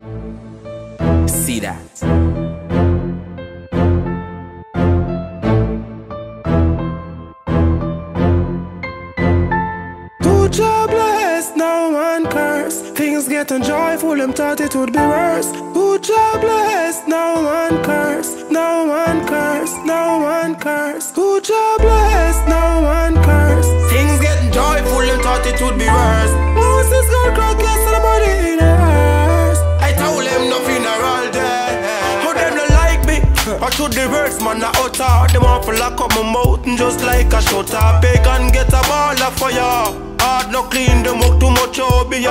See that? Good job blessed, no one curse. Things getting joyful, them thought it would be worse. Good job blessed, no one curse. No one curse, no one curse. Good job blessed, no one curse. Things getting joyful, them thought it would be worse. Moses got crack, yes, somebody in the hearse. I told them nothing are all there. How them don't like me? I told the words, man, I utter. Them want to lock up my mouth and just like a shutter. Pagan get a ball of fire. Hard no clean, them up too much obia.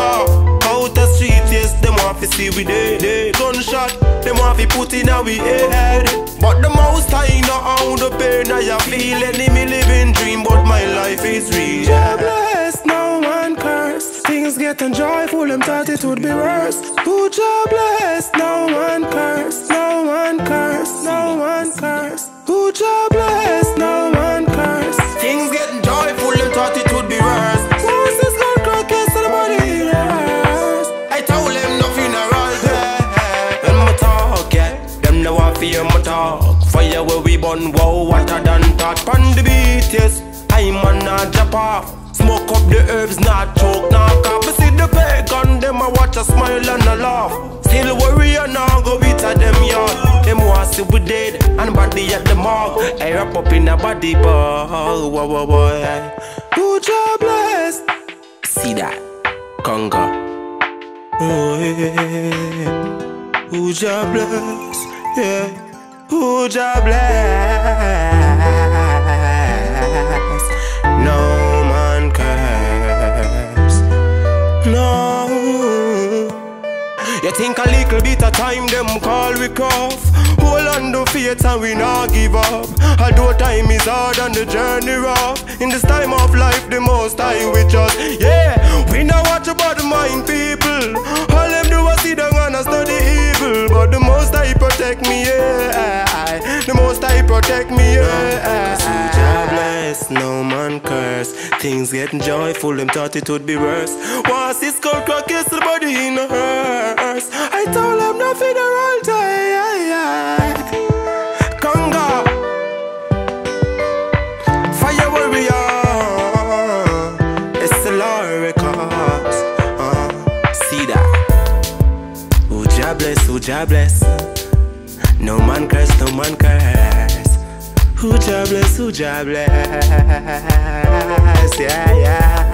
Out the street, yes, them want to see we dead. Gunshot, them want to put in our head. But the most I know how the pain I feel. Enemy living dream, but my life is real. Job blessed, no one curse. Things getting joyful, them thought it would be worse. Good job blessed, no one curse. No one curse, no one curse. Good job blessed, no one curse. Things getting joyful, them thought it would be worse. Moses got crack, yes, somebody in the hearse. I told them nothing are all there. When my talk, yeah, them know I fear my talk. Fire where we burn, wow, hotter than that. Pan the beat, yes, I'm on a drop off. Smoke up the herbs, not choke, not cough. I see the pagan, them I watch a smile and a laugh. Still warrior now, go beat at them yard. Them want see we dead, and body at the mark. I wrap up in a body ball, wow, boy. Good job blessed. See that, Congo. Oh yeah, good job blessed, yeah, good job blessed. No man curse, no. You think a little bit of time, them call we cough. Hold on to faith and we not give up. Although time is hard and the journey rough. In this time of life, the most I with us. Yeah, we know what about the mind people. All them do is sit down and study evil. But the most I protect me, yeah. The most I protect me, yeah. Good job blessed, no man curse. Things getting joyful, them thought it would be worse. Once this skull crack, yes, the body in a hearse. I told them nothing the right time. Conga, Fyah Wariyah, it's the Lord records. See that? Who job bless, who job bless. No man curse, no man curse. Who job bless, who job bless. Yeah, yeah.